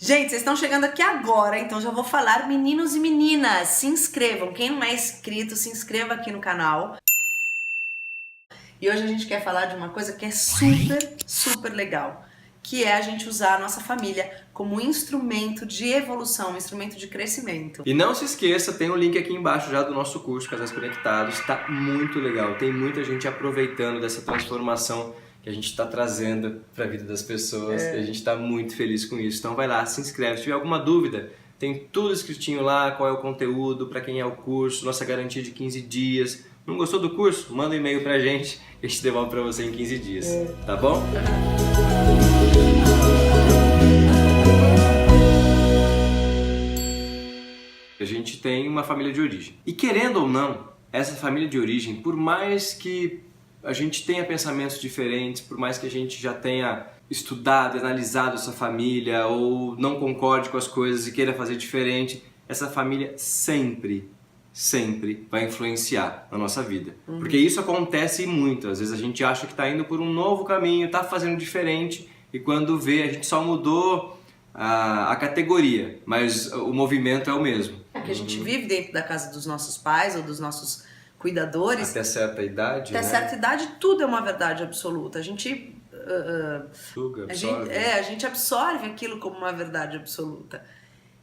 Gente, vocês estão chegando aqui agora, então já vou falar, meninos e meninas, se inscrevam. Quem não é inscrito, se inscreva aqui no canal. E hoje a gente quer falar de uma coisa que é super legal, que é a gente usar a nossa família como instrumento de evolução, um instrumento de crescimento. E não se esqueça, tem um link aqui embaixo já do nosso curso Casais Conectados, tá muito legal, tem muita gente aproveitando dessa transformação que a gente está trazendo para a vida das pessoas e a gente está muito feliz com isso. Então vai lá, se inscreve. Se tiver alguma dúvida, tem tudo escritinho lá, qual é o conteúdo, para quem é o curso, nossa garantia de 15 dias. Não gostou do curso? Manda um e-mail pra gente que a gente devolve para você em 15 dias, tá bom? A gente tem uma família de origem. E querendo ou não, essa família de origem, por mais que a gente tenha pensamentos diferentes, por mais que a gente já tenha estudado, analisado essa família ou não concorde com as coisas e queira fazer diferente, essa família sempre vai influenciar na nossa vida. Porque isso acontece muito. Às vezes a gente acha que está indo por um novo caminho, está fazendo diferente e quando vê a gente só mudou a categoria, mas o movimento é o mesmo. Porque a gente vive dentro da casa dos nossos pais ou dos nossos cuidadores. Até certa idade, Até certa idade tudo é uma verdade absoluta. A gente a gente absorve aquilo como uma verdade absoluta.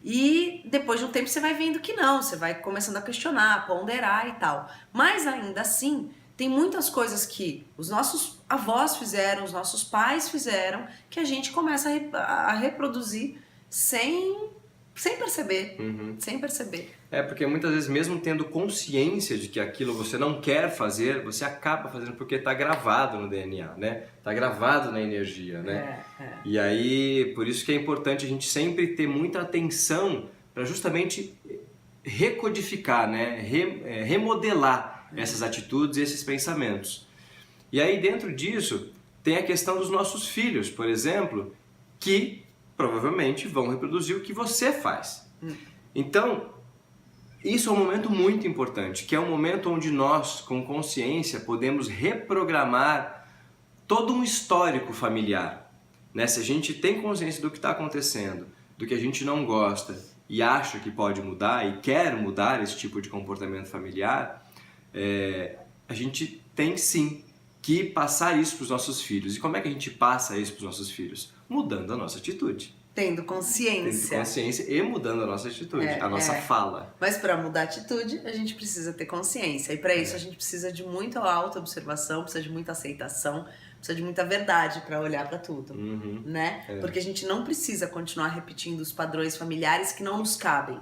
E depois de um tempo você vai vendo que não, você vai começando a questionar, ponderar e tal. Mas ainda assim, tem muitas coisas que os nossos avós fizeram, os nossos pais fizeram, que a gente começa a reproduzir sem perceber, sem perceber. É, porque muitas vezes mesmo tendo consciência de que aquilo você não quer fazer, você acaba fazendo porque está gravado no DNA, né? Está gravado na energia, né? E aí, por isso que é importante a gente sempre ter muita atenção para justamente recodificar, né? Remodelar essas atitudes e esses pensamentos. E aí dentro disso tem a questão dos nossos filhos, por exemplo, que provavelmente vão reproduzir o que você faz. Então, isso é um momento muito importante, que é um momento onde nós, com consciência, podemos reprogramar todo um histórico familiar. Né? Se a gente tem consciência do que está acontecendo, do que a gente não gosta e acha que pode mudar e quer mudar esse tipo de comportamento familiar, a gente tem sim que passar isso para os nossos filhos. E como é que a gente passa isso para os nossos filhos? Mudando a nossa atitude. Tendo consciência. Tendo consciência e mudando a nossa atitude, a nossa fala. Mas para mudar a atitude, a gente precisa ter consciência. E para isso a gente precisa de muita autoobservação, precisa de muita aceitação, precisa de muita verdade para olhar para tudo, né? Porque a gente não precisa continuar repetindo os padrões familiares que não nos cabem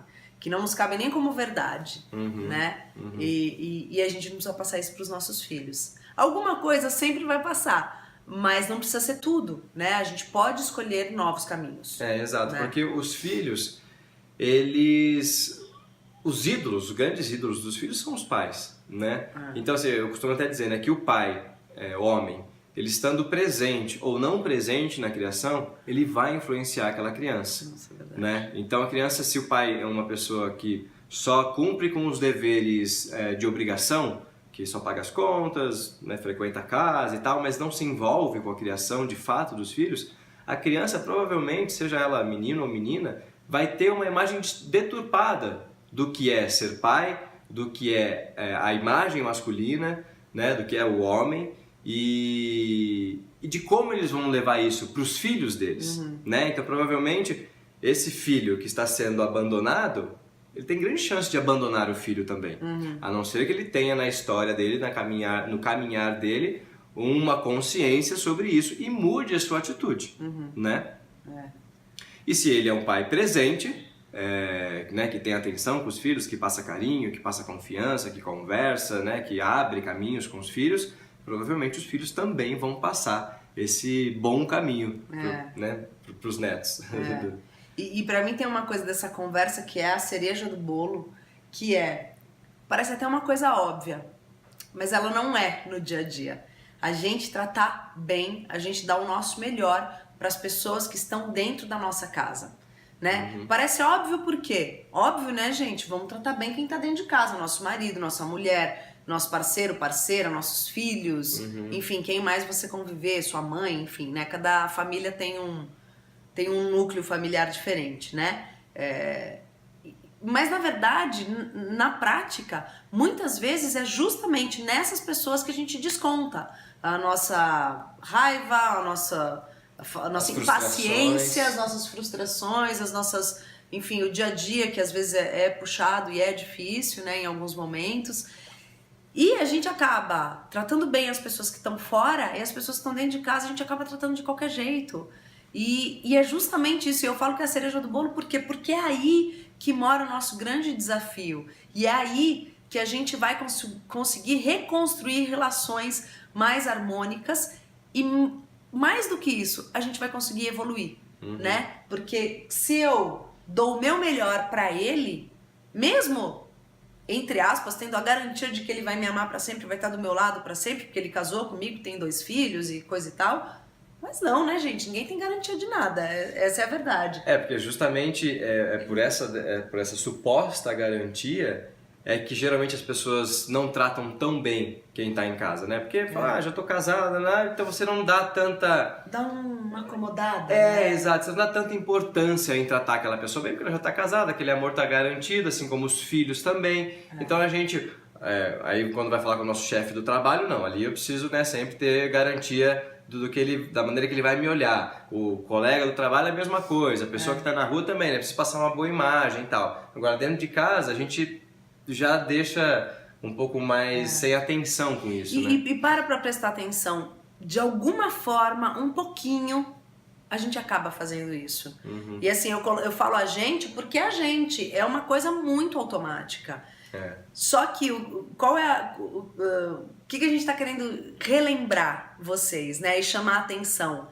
nem como verdade, né? E a gente não precisa passar isso para os nossos filhos. Alguma coisa sempre vai passar. Mas não precisa ser tudo, né? A gente pode escolher novos caminhos. Exato, né? Porque os filhos, os ídolos, os grandes ídolos dos filhos são os pais, né? Então, assim, eu costumo até dizer, né, que o pai, homem, ele estando presente ou não presente na criação, ele vai influenciar aquela criança. Nossa, é verdade. Né? Então, a criança, se o pai é uma pessoa que só cumpre com os deveres de obrigação, que só paga as contas, né, frequenta a casa e tal, mas não se envolve com a criação de fato dos filhos, a criança provavelmente, seja ela menino ou menina, vai ter uma imagem deturpada do que é ser pai, do que é a imagem masculina, né, do que é o homem e de como eles vão levar isso para os filhos deles. Né? Então provavelmente esse filho que está sendo abandonado, ele tem grande chance de abandonar o filho também. A não ser que ele tenha na história dele, no caminhar dele, uma consciência sobre isso e mude a sua atitude. Né? E se ele é um pai presente, né, que tem atenção com os filhos, que passa carinho, que passa confiança, que conversa, né, que abre caminhos com os filhos, provavelmente os filhos também vão passar esse bom caminho para os netos. E pra mim tem uma coisa dessa conversa que é a cereja do bolo, que parece até uma coisa óbvia, mas ela não é no dia a dia. A gente tratar bem, a gente dar o nosso melhor para as pessoas que estão dentro da nossa casa, né? Parece óbvio por quê? Óbvio, né, gente? Vamos tratar bem quem tá dentro de casa, nosso marido, nossa mulher, nosso parceiro, parceira, nossos filhos, enfim, quem mais você conviver, sua mãe, enfim, né? Cada família tem tem um núcleo familiar diferente, né? Mas, na verdade, na prática, muitas vezes é justamente nessas pessoas que a gente desconta a nossa raiva, a nossa impaciência, as nossas frustrações, as nossas... Enfim, o dia a dia que às vezes é puxado e é difícil, né, em alguns momentos. E a gente acaba tratando bem as pessoas que estão fora e as pessoas que estão dentro de casa a gente acaba tratando de qualquer jeito. E é justamente isso. E eu falo que é a cereja do bolo, por quê? Porque é aí que mora o nosso grande desafio. E é aí que a gente vai conseguir reconstruir relações mais harmônicas e, mais do que isso, a gente vai conseguir evoluir, né? Porque se eu dou o meu melhor pra ele, mesmo, entre aspas, tendo a garantia de que ele vai me amar pra sempre, vai estar do meu lado pra sempre, porque ele casou comigo, tem 2 filhos e coisa e tal... Mas não, né, gente? Ninguém tem garantia de nada. Essa é a verdade. Porque justamente por essa suposta garantia que geralmente as pessoas não tratam tão bem quem tá em casa, né? Porque fala, já tô casada, né? Então você não dá tanta... Dá uma acomodada, né? Exato. Você não dá tanta importância em tratar aquela pessoa bem, porque ela já tá casada, aquele amor tá garantido, assim como os filhos também. Então a gente... aí quando vai falar com o nosso chefe do trabalho, não. Ali eu preciso, né, sempre ter garantia... da maneira que ele vai me olhar. O colega do trabalho é a mesma coisa, a pessoa que está na rua também, né? Precisa passar uma boa imagem e tal. Agora, dentro de casa, a gente já deixa um pouco mais sem atenção com isso, né? E para prestar atenção, de alguma forma, um pouquinho, a gente acaba fazendo isso. E assim, eu falo a gente porque a gente é uma coisa muito automática. Só que o que a gente está querendo relembrar vocês, né, e chamar a atenção?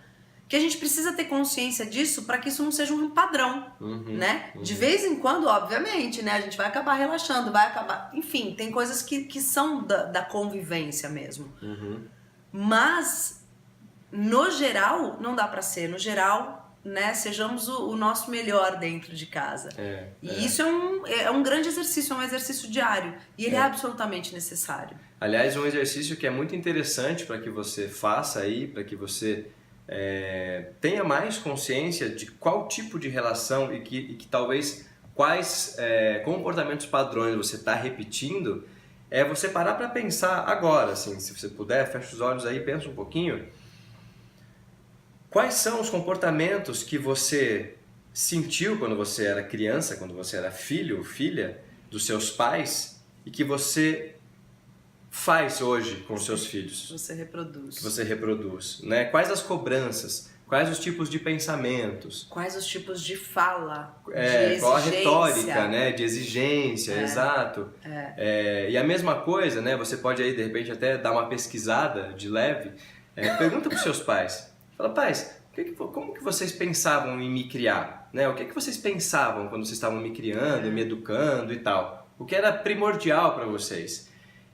Que a gente precisa ter consciência disso para que isso não seja um padrão, né? De vez em quando, obviamente, né, a gente vai acabar relaxando, vai acabar... Enfim, tem coisas que são da convivência mesmo. Mas, no geral, não dá para ser. No geral, né, sejamos o nosso melhor dentro de casa. E isso é um grande exercício, é um exercício diário. E ele é absolutamente necessário. Aliás, um exercício que é muito interessante para que você faça aí, para que você tenha mais consciência de qual tipo de relação e que talvez quais comportamentos padrões você está repetindo, é você parar para pensar agora, assim, se você puder, fecha os olhos aí, pensa um pouquinho. Quais são os comportamentos que você sentiu quando você era criança, quando você era filho ou filha dos seus pais e que você faz hoje com os seus filhos? Você reproduz. Que você reproduz, né? Quais as cobranças? Quais os tipos de pensamentos? Quais os tipos de fala? De qual a retórica, né? De exigência, exato. E a mesma coisa, né? Você pode aí, de repente, até dar uma pesquisada de leve. Pergunta para os seus pais. Fala, pais, como que vocês pensavam em me criar? Né? O que vocês pensavam quando vocês estavam me criando, me educando e tal? O que era primordial para vocês?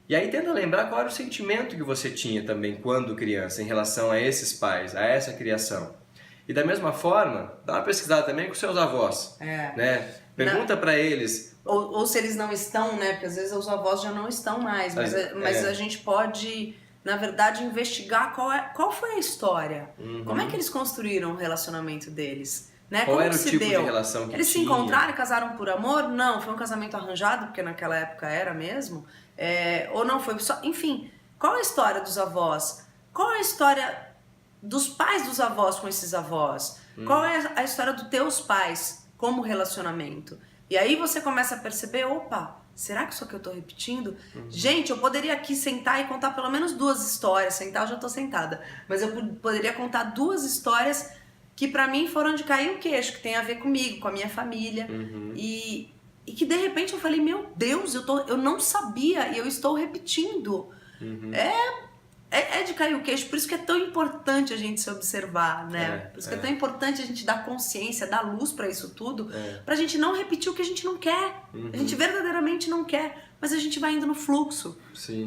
E aí tenta lembrar qual era o sentimento que você tinha também quando criança em relação a esses pais, a essa criação. E da mesma forma, dá uma pesquisada também com seus avós. Né? Pergunta para eles... Ou se eles não estão, né? Porque às vezes os avós já não estão mais, mas a gente pode... Na verdade, investigar qual foi a história. Como é que eles construíram o relacionamento deles? Né? Qual Como era o tipo de relação que eles tinha? se encontraram e casaram por amor? Não, foi um casamento arranjado, porque naquela época era mesmo. Ou não, foi só... Enfim, qual a história dos avós? Qual a história dos pais dos avós com esses avós? Qual é a história dos teus pais como relacionamento? E aí você começa a perceber, opa... Será que isso aqui eu tô repetindo? Gente, eu poderia aqui sentar e contar pelo menos 2 histórias. Sentar, eu já tô sentada. Mas eu poderia contar 2 histórias que pra mim foram de cair o queixo, que tem a ver comigo, com a minha família. E que de repente eu falei, meu Deus, eu não sabia e eu estou repetindo. É de cair o queixo, por isso que é tão importante a gente se observar, né? Por isso que é tão importante a gente dar consciência, dar luz pra isso tudo, pra gente não repetir o que a gente não quer. A gente verdadeiramente não quer, mas a gente vai indo no fluxo.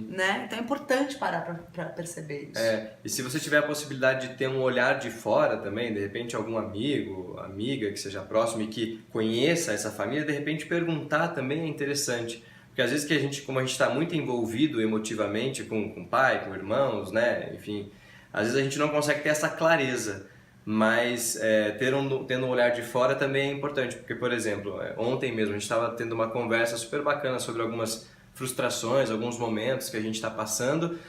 Né? Então é importante parar pra perceber isso. E se você tiver a possibilidade de ter um olhar de fora também, de repente algum amigo, amiga que seja próximo e que conheça essa família, de repente perguntar também é interessante. Porque às vezes como a gente está muito envolvido emotivamente com o pai, com irmãos, né? Enfim, às vezes a gente não consegue ter essa clareza. mas tendo um olhar de fora também é importante, porque, por exemplo, ontem mesmo a gente estava tendo uma conversa super bacana sobre algumas frustrações, alguns momentos que a gente está passando,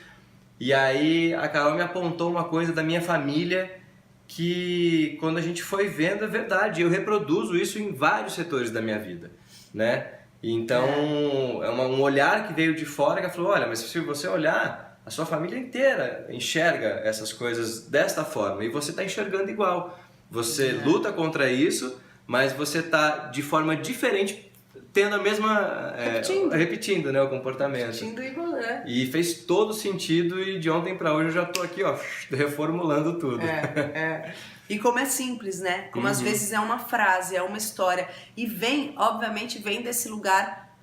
e aí a Carol me apontou uma coisa da minha família que, quando a gente foi vendo, é verdade, eu reproduzo isso em vários setores da minha vida, né? Então, é um olhar que veio de fora que falou, olha, mas se você olhar, a sua família inteira enxerga essas coisas desta forma e você está enxergando igual. Você luta contra isso, mas você está de forma diferente tendo a mesma... repetindo, né, o comportamento. Repetindo igual, né? E fez todo sentido e de ontem para hoje eu já tô aqui, ó, reformulando tudo. E como é simples, né? Como às vezes é uma frase, é uma história. E obviamente vem desse lugar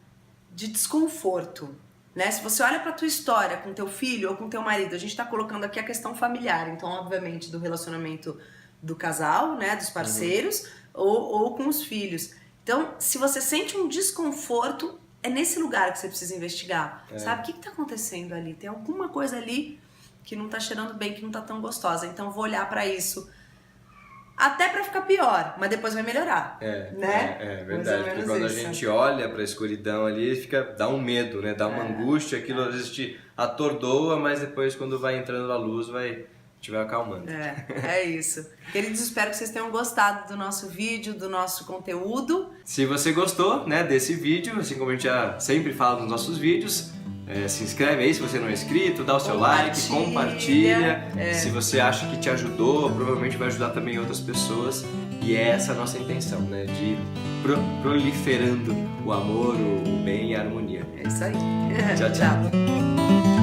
de desconforto, né? Se você olha pra tua história com teu filho ou com teu marido, a gente tá colocando aqui a questão familiar, então obviamente do relacionamento do casal, né? Dos parceiros ou com os filhos. Então, se você sente um desconforto, é nesse lugar que você precisa investigar. Sabe? O que tá acontecendo ali? Tem alguma coisa ali que não tá cheirando bem, que não tá tão gostosa. Então, vou olhar pra isso. Até pra ficar pior, mas depois vai melhorar. Né? É verdade. Porque quando a gente olha pra escuridão ali, dá um medo, né? Dá uma angústia, aquilo às vezes te atordoa, mas depois quando vai entrando a luz, te vai acalmando. É isso. Queridos, espero que vocês tenham gostado do nosso vídeo, do nosso conteúdo. Se você gostou, né, desse vídeo, assim como a gente já sempre fala nos nossos vídeos, se inscreve aí se você não é inscrito, dá o seu like, compartilha. Se você acha que te ajudou, provavelmente vai ajudar também outras pessoas. E é essa a nossa intenção, né, de ir proliferando o amor, o bem e a harmonia. É isso aí. Tchau, tchau.